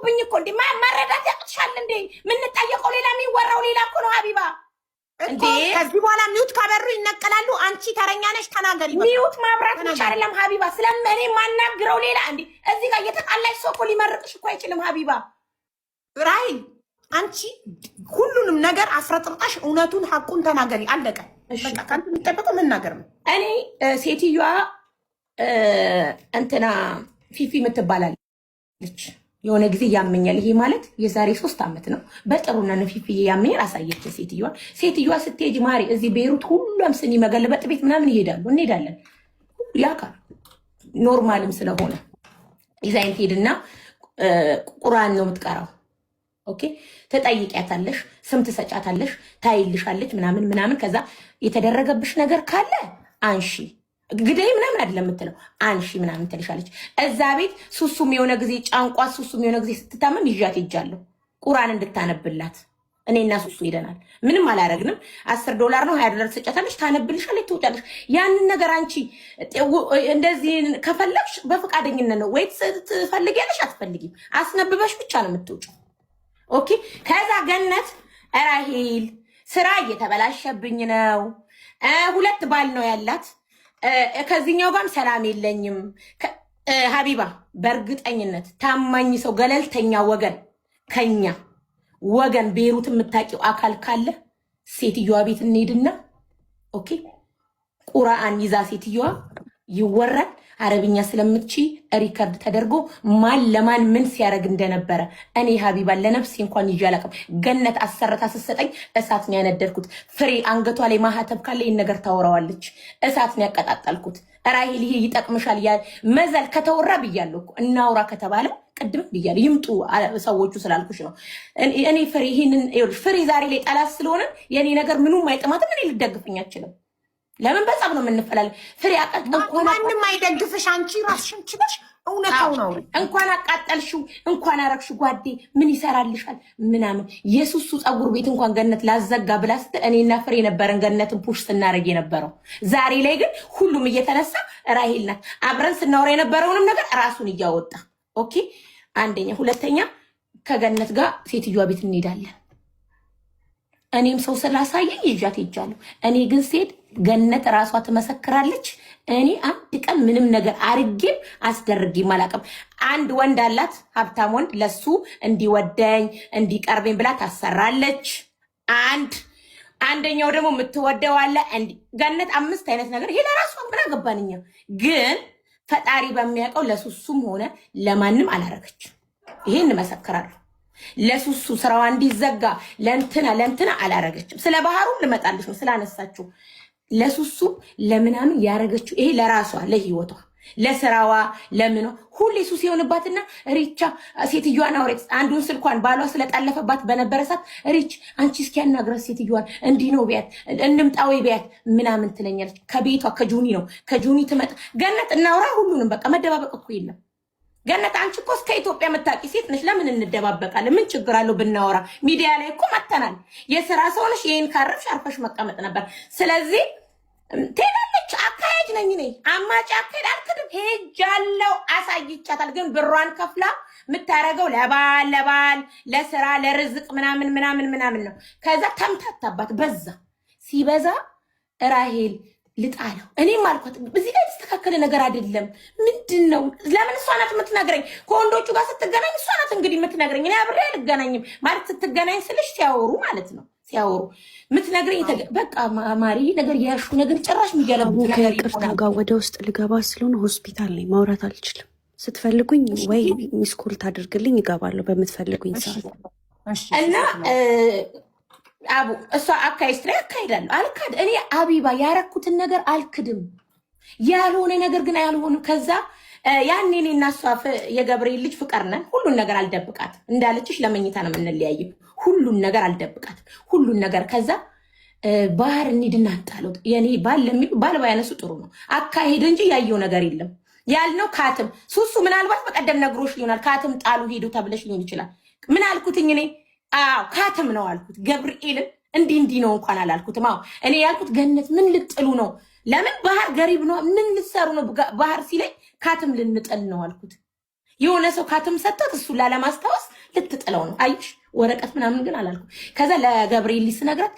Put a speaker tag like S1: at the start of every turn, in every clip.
S1: ብኝ እኮ እንዴ ማረዳት ያቅትሻል እንዴ? ምን ጠየቀው ሌላ የሚወራው ሌላ እኮ ነው ሀቢባ
S2: እንዴ። ከዚህ በኋላ ሚውት ካበሩ ይነቀላሉ። አንቺ ተረኛ ነሽ፣ ተናገሪ።
S1: ሚውት ማብራት ብቻ አይደለም ሀቢባ፣ ስለምን ማናግረው ሌላ እንዴ። እዚህ ጋር እየተጣላሽ ሰው እኮ ሊመርቅሽ እኮ አይችልም ሀቢባ።
S2: ራይል አንቺ ሁሉንም ነገር አፍረጥርጣሽ እውነቱን ሐቁን ተናገሪ። አለቀ በቃ። ካንተ የሚጠበቀው መናገር ነው።
S1: እኔ ሴትዮዋ እንትና ፊፊ የምትባላለች የሆነ ጊዜ ያመኛል። ይሄ ማለት የዛሬ 3 ዓመት ነው። በጥሩና ነው ፊፊ ያመኛል አሳየች ሴትዮዋ ስትሄጂ ማሪ እዚህ ቤሩት ሁሉም ስኒ መገለበጥ ቤት ምናምን ይሄዳሉ። እንሄዳለን ያውቃል ኖርማልም ስለሆነ ይዛይን ትሄድና ቁርአን ነው የምትቀራው። ኦኬ ተጠይቂያታለሽ፣ ስም ትሰጫታለሽ፣ ታይልሻለች ምናምን ከዛ የተደረገብሽ ነገር ካለ አንሺ ግዴ ምናምን አይደለም የምትለው አንሺ ምናምን ትልሻለች። እዛ ቤት ሱሱም የሆነ ጊዜ ጫንቋት ሱሱም የሆነ ጊዜ ስትታመም ይዣት ሄጃለሁ ቁርአን እንድታነብላት። እኔና ሱሱ ሄደናል። ምንም አላረግንም። $10 ነው $20 ትሰጫታለሽ፣ ታነብልሻለች፣ ትወጫለሽ። ያንን ነገር አንቺ እንደዚህ ከፈለግሽ በፈቃደኝነት ነው ወይ ትፈልጊያለሽ አትፈልጊም። አስነብበሽ ብቻ ነው የምትወጪው። ኦኬ ከዛ ገነት ራሂል ስራ እየተበላሸብኝ ነው፣ 2 ባል ነው ያላት፣ ከዚህኛው ጋርም ሰላም የለኝም። ሀቢባ በእርግጠኝነት ታማኝ ሰው ገለልተኛ ወገን ከኛ ወገን ቤሩት የምታውቂው አካል ካለ ሴትዮዋ ቤት እንሄድና ኦኬ ቁርአን ይዛ ሴትዮዋ ይወራል። አረብኛ ስለምትቺ ሪከርድ ተደርጎ ማን ለማን ምን ሲያረግ እንደነበረ እኔ ሀቢባ ለነፍሴ እንኳን ይዤ አላውቅም። ገነት አሰርታ ስትሰጠኝ እሳት ነው ያነደድኩት። ፍሬ አንገቷ ላይ ማህተብ ካለ ይሄን ነገር ታወራዋለች። እሳት ነው ያቀጣጣልኩት። ራሂል ይሄ ይጠቅምሻል መዘል ከተወራ ብያለሁ እኮ እናውራ ከተባለ ቅድም ብያለሁ። ይምጡ ሰዎቹ ስላልኩሽ ነው። እኔ ፍሬ ይሄንን ይኸውልሽ ፍሬ ዛሬ ላይ ጠላት ስለሆነ የኔ ነገር ምኑም አይጥማትም። እኔ ልደግፈኝ አልችልም። ለምን በጻብ ነው የምንፈላለው? ፍሬ እንኳን
S2: ማንም አይደግፍሽ፣ አንቺ ራስሽን ችለሽ እውነታው ነው።
S1: እንኳን አቃጠልሽው እንኳን አረግሽ ጓዴ ምን ይሰራልሻል ምናምን። የሱሱ ፀጉር ቤት እንኳን ገነት ላዘጋ ብላ ስትል እኔና ፍሬ ነበረን ገነትን ፑሽ ስናረግ የነበረው። ዛሬ ላይ ግን ሁሉም እየተነሳ ራሂል ናት። አብረን ስናወራ የነበረውንም ነገር ራሱን እያወጣ ኦኬ። አንደኛ፣ ሁለተኛ ከገነት ጋር ሴትዮዋ ቤት እንሄዳለን። እኔም ሰው ስላሳየኝ ይዣት ሄጃለሁ። እኔ ግን ሴት ገነት ራሷ ትመሰክራለች። እኔ አንድ ቀን ምንም ነገር አርጌም አስደርጌም አላውቅም። አንድ ወንድ አላት ሀብታም ወንድ፣ ለሱ እንዲወደኝ እንዲቀርበኝ ብላ ታሰራለች። አንደኛው ደግሞ የምትወደው አለ። ገነት 5 አይነት ነገር ይሄ ለራሷ ምን አገባንኛ። ግን ፈጣሪ በሚያውቀው ለሱሱም ሆነ ለማንም አላረገች። ይሄን እመሰክራለሁ። ለሱሱ ስራዋ እንዲዘጋ ለእንትና አላረገችም። ስለ ባህሩም ልመጣልሽ ነው ስላነሳችሁ። ለሱሱ ለምናምን ያረገችው ይሄ ለራሷ ለህይወቷ ለስራዋ ለምኗ ሁሌ ሱስ የሆነባትና ሪቻ ሴትዮዋን አውሬት አንዱን ስልኳን ባሏ ስለጣለፈባት በነበረ ሰዓት ሪች አንቺ እስኪ ያናግራት ሴትዮዋን እንዲህ ነው ቢያት እንምጣው ቢያት ምናምን ትለኛለች። ከቤቷ ከጁኒ ነው ከጁኒ ትመጣ ገነት እናውራ ሁሉንም በቃ መደባበቅ እኮ የለም። ገነት አንቺ እኮ እስከ ኢትዮጵያ የምታውቂ ሴት ነሽ። ለምን እንደባበቃለን? ምን ችግር አለው ብናወራ? ሚዲያ ላይ እኮ መተናል። የስራ ሰው ነሽ። ይሄን ካረፍሽ አርፈሽ መቀመጥ ነበር። ስለዚህ ትሄዳለች። አካሄድ ነኝ እኔ አማጭ አካሄድ አልክድም። ሄጃለሁ፣ አሳይቻታል። ግን ብሯን ከፍላ የምታረገው ለባል ለስራ ለርዝቅ ምናምን ነው። ከዛ ተምታታባት። በዛ ሲበዛ ራሂል ልጣለው። እኔም አልኳት በዚህ ላይ ተስተካከለ ነገር አይደለም። ምንድነው? ለምን እሷ ናት የምትነግረኝ? ከወንዶቹ ጋር ስትገናኝ እሷ ናት እንግዲህ የምትነግረኝ። እኔ አብሬ አልገናኝም ማለት ስትገናኝ ስልሽ ሲያወሩ ማለት ነው። ሲያወሩ የምትነግረኝ በቃ ማሪ ነገር ያሹ ነገር ጭራሽ የሚገለቡ ነገር
S3: ይቅርታ ጋር ወደ ውስጥ ልገባ ስለሆነ ሆስፒታል ላይ ማውራት አልችልም። ስትፈልጉኝ ወይ ሚስኮል ታደርግልኝ ይገባለሁ በምትፈልጉኝ ሰዓት
S1: እና አቡ እሷ አካይስት ላይ አካይዳለሁ አልካድ እኔ አቢባ ያረኩትን ነገር አልክድም። ያልሆነ ነገር ግን አያልሆንም። ከዛ ያኔ እኔ እና እሷ የገብርኤል ልጅ ፍቅር ነን። ሁሉን ነገር አልደብቃት እንዳለችሽ ለመኝታ ነው የምንለያየው። ሁሉን ነገር አልደብቃት ሁሉን ነገር። ከዛ ባህር እንሂድና አንጣለው የኔ ባል ለሚሉ ባል ባያነሱ ጥሩ ነው አካሄድ እንጂ ያየው ነገር የለም ያልነው። ካትም ሱሱ ምናልባት በቀደም ነግሮሽ ሊሆናል። ካትም ጣሉ ሄዱ ተብለሽ ሊሆን ይችላል። ምን አልኩትኝ እኔ? አዎ ካትም ነው አልኩት። ገብርኤልን እንዲህ ነው እንኳን አላልኩትም። አዎ እኔ ያልኩት ገነት ምን ልጥሉ ነው? ለምን ባህር ገሪብ ነው ምን ልትሰሩ ነው? ባህር ሲለኝ ካትም ልንጥል ነው አልኩት። የሆነ ሰው ካትም ሰጥቶት እሱ ላለማስታወስ ልትጥለው ነው። አይሽ ወረቀት ምናምን ግን አላልኩም። ከዛ ለገብርኤል ስነግራት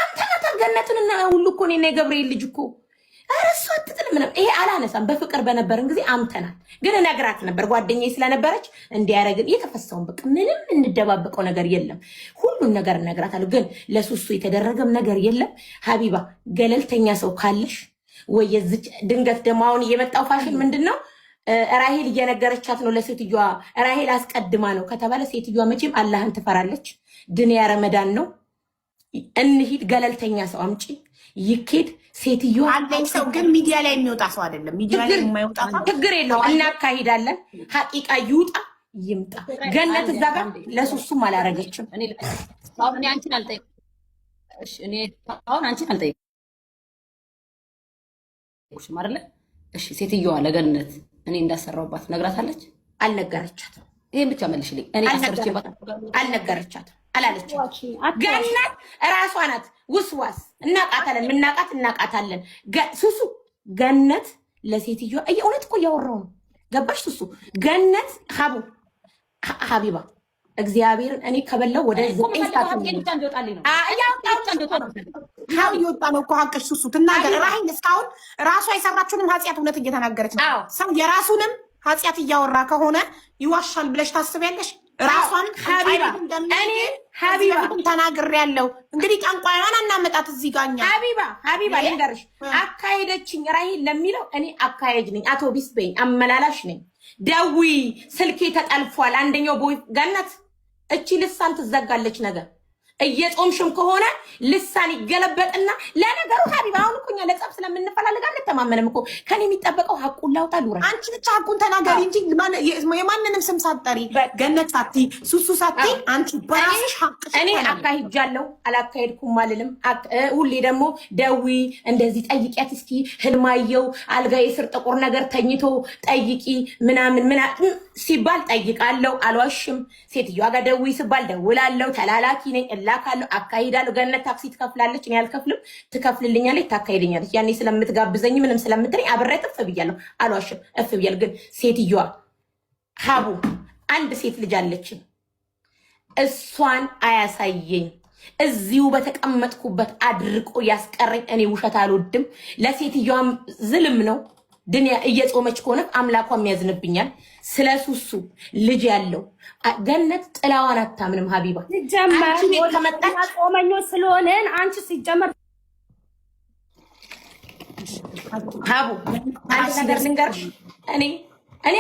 S1: አንተ ናት ገነትንና ሁሉ እኮ እኔና የገብርኤል ልጅ እኮ እሱ አትጥል ምንም። ይሄ አላነሳም። በፍቅር በነበርን ጊዜ አምተናል። ግን እነግራት ነበር ጓደኛዬ ስለነበረች እንዲያረግን የተፈሰውን በቃ ምንም እንደባበቀው ነገር የለም። ሁሉን ነገር እነግራታለሁ። ግን ለሱሱ የተደረገም ነገር የለም። ሀቢባ ገለልተኛ ሰው ካለሽ ወይ የዝች ድንገት ደግሞ አሁን እየመጣው ፋሽን ምንድነው? ራሄል እየነገረቻት ነው ለሴትዮዋ። ራሄል አስቀድማ ነው ከተባለ ሴትዮዋ መቼም አላህን ትፈራለች። ድንያ ረመዳን ነው። እንሂድ ገለልተኛ ሰው አምጪ ይኬድ። ሴትዮዋ
S2: አለኝ ሰው ግን ሚዲያ ላይ የሚወጣ ሰው አይደለም። ሚዲያ ላይ የማይወጣ ሰው
S1: ችግር የለውም። እናካሂዳለን። ሀቂቃ ይውጣ ይምጣ። ገነት እዛ ጋር ለሱሱም አላረገችም።
S4: እኔ አንቺን አልጠይቅም። እሺ እኔ አሁን አንቺን አልጠይቅሽም አይደለ? እሺ ሴትዮዋ ለገነት እኔ እንዳሰራውባት ነግራታለች?
S1: አልነገረቻትም።
S4: ይሄን ብቻ መልሽልኝ። እኔ አሰርቼባት
S1: አልነገረቻትም አላለችም። ገነት እራሷ ናት ውስዋስ። እናቃታለን፣ ምናቃት እናቃታለን። ሱሱ ገነት ለሴትዮዋ እውነት እኮ እያወራው ነው። ገባሽ ሱሱ? ገነት ሀቢባ እግዚአብሔርን እኔ ከበላው ወደ 9 ሰዓት ነው
S2: እየወጣ ነው እኮ ሀቅሽ። ሱሱ ትናገር። ራሂን እስካሁን ራሷ የሰራችሁንም ኃጢአት እውነት እየተናገረች ነው። ሰው የራሱንም ኃጢአት እያወራ ከሆነ ይዋሻል ብለሽ ታስቢያለሽ? ራሷን ሀቢባ ተናግሬያለሁ። እንግዲህ ጠንቋይዋን አናመጣት እዚህ ጋኛ።
S1: ሀቢባ ልንገርሽ፣ አካሄደችኝ ራሂን ለሚለው እኔ አካሄጅ ነኝ። አውቶቢስ በይኝ፣ አመላላሽ ነኝ። ደዊ ስልኬ ተጠልፏል። አንደኛው ቦይ ገነት እቺ ልሳን ትዘጋለች ነገር እየጾምሽም ከሆነ ልሳን ይገለበጥና ለነገሩ ሀቢባ አሁን እኮ እኛ ለጸብ ስለምንፈላለግ አንተማመንም እኮ። ከኔ የሚጠበቀው ሀቁን ላውጣ ልውራ።
S2: አንቺ ብቻ ሀቁን ተናገሪ እንጂ የማንንም ስም ሳትጠሪ ገነት ሳቲ ሱሱ ሳቲ አንቺ በራስሽ ሀቅሽ።
S1: እኔ አካሂጃለሁ አላካሄድኩም አልልም። ሁሌ ደግሞ ደዊ እንደዚህ ጠይቂያት እስኪ ህልማየው አልጋዬ ስር ጥቁር ነገር ተኝቶ ጠይቂ ምናምን ሲባል ጠይቃለሁ፣ አልዋሽም። ሴትዮዋ ጋር ደዊ ሲባል ደውላለሁ። ተላላኪ ነኝ፣ እላካለሁ፣ አካሂዳለሁ። ገነት ታክሲ ትከፍላለች፣ እኔ አልከፍልም። ትከፍልልኛለች፣ ታካሂደኛለች። ያኔ ስለምትጋብዘኝ ምንም ስለምትለኝ አብሬ እፍ ብያለሁ፣ አልዋሽም፣ እፍ ብያለሁ። ግን ሴትዮዋ ሀቡ አንድ ሴት ልጅ አለችኝ፣ እሷን አያሳየኝ። እዚሁ በተቀመጥኩበት አድርቆ ያስቀረኝ። እኔ ውሸት አልወድም። ለሴትዮዋም ዝልም ነው። ድንያ እየጾመች ከሆነ አምላኳም ያዝንብኛል። ስለ ሱሱ ልጅ ያለው ገነት ጥላዋን አታምንም። ሀቢባ
S3: ሲጀመር ጾመኞች ስለሆነን አንቺ ሲጀመር
S1: ሀቡ አንድ ነገር ልንገርሽ። እኔ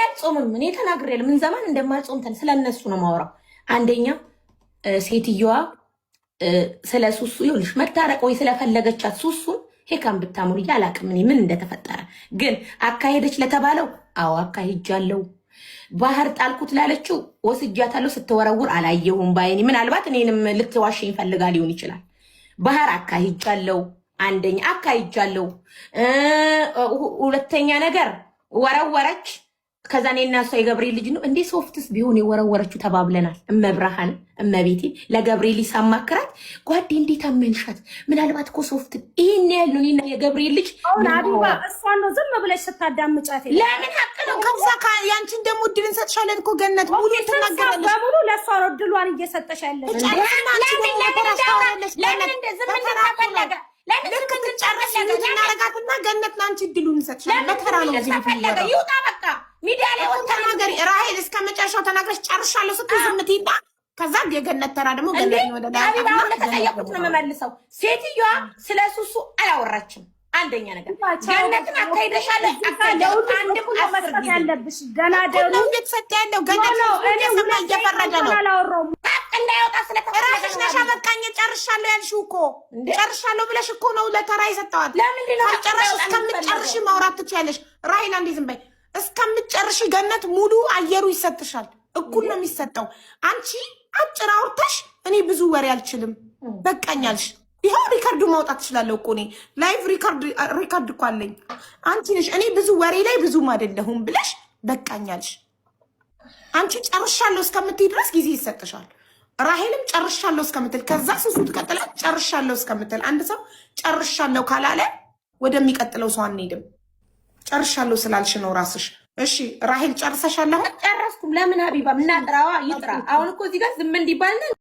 S1: አልጾምም። እኔ ተናግሬያለሁ ምን ዘመን እንደማልጾም ስለነሱ ነው ማውራው። አንደኛ ሴትዮዋ ስለ ሱሱ ይኸውልሽ መታረቅ ወይ ስለፈለገቻት ሱሱን ሄካም ብታሙር ያላቅም እኔ ምን እንደተፈጠረ ግን አካሄደች ለተባለው አዎ አካሄጃለሁ። ባህር ጣልኩት ላለችው ወስጃታለሁ። ስትወረውር አላየሁም ባይኔ። ምናልባት እኔንም ልትዋሸኝ ፈልጋ ሊሆን ይችላል። ባህር አካሄጃለሁ። አንደኛ አካሄጃለሁ። ሁለተኛ ነገር ወረወረች። ከዛ እኔና እሷ የገብርኤል ልጅ ነው እንዴ ሶፍትስ ቢሆን የወረወረችው ተባብለናል። እመብርሃን እመቤቴ ለገብርኤል ሳማክራት ጓዴ እንዴት አመንሻት? ምናልባት እኮ ሶፍት ይሄን ያህል ነው። እኔና የገብርኤል ልጅ
S3: አቢባ እሷን ነው ዝም ብለሽ ስታዳምጫት
S1: ለምን ሀቅ ነው።
S2: ከዛ ያንቺን ደግሞ እድል እንሰጥሻለን እኮ ገነት ሙሉ ትናገራለች።
S3: በሙሉ ለእሷ ነው እድሏን እየሰጠሽ ያለች።
S1: ለምን እንደዚህ ምን ተፈለገ?
S2: ልክ ትጨርሽ እናረጋትና ገነት ለአንቺ እድሉን እንሰጥሻለን። መከራ ነው
S1: ተፈለገ ይውጣ በቃ ሚዲያ ላይ
S2: ተናገሪ። ራሄል እስከ መጨረሻው ተናግረሽ ጨርሻለሁ ስትይ ዝም ትይና ከዛ የገነት ተራ ደግሞ ገነት ወደ ላይ
S1: ለተጠየቁት ነው የምመልሰው። ሴትዮዋ ስለ ሱሱ አላወራችም። አንደኛ ነገር ገነትን አካሂደሻል።
S3: ያለብሽ ገና ደሩ
S2: እየተሰጠ ያለው ገነት እየሰማ እየፈረደ ነው
S1: እንዳይወጣ
S2: ራስሽ ነሻ። በቃኝ ጨርሻለሁ ያልሽው እኮ ጨርሻለሁ ብለሽ እኮ ነው ለተራ የሰጠዋት። ጨርሽ እስከምትጨርሽ ማውራት ትችያለሽ። ራሄል አንዴ ዝም በይ እስከምትጨርሽ። ገነት ሙሉ አየሩ ይሰጥሻል። እኩል ነው የሚሰጠው። አንቺ አጭር አውርተሽ እኔ ብዙ ወሬ አልችልም በቃኛልሽ። ይኸው ሪካርዱ ማውጣት ትችላለሁ እኮ እኔ ላይቭ ሪካርድ እኮ አለኝ። አንቺ ነሽ እኔ ብዙ ወሬ ላይ ብዙም አይደለሁም ብለሽ በቃኛልሽ። አንቺ ጨርሻለሁ እስከምትይ ድረስ ጊዜ ይሰጥሻል። ራሄልም ጨርሻለሁ እስከምትል ከዛ ሱሱ ትቀጥላ ጨርሻለሁ እስከምትል። አንድ ሰው ጨርሻለሁ ካላለ ወደሚቀጥለው ሰው አንሄድም። ጨርሻለሁ ስላልሽ ነው ራስሽ እሺ ራሄል ጨርሰሻል?
S1: ጨረስኩም። ለምን ሀቢባ ምናጥራዋ ይጥራ። አሁን እኮ እዚህ ጋር ዝም እንዲባል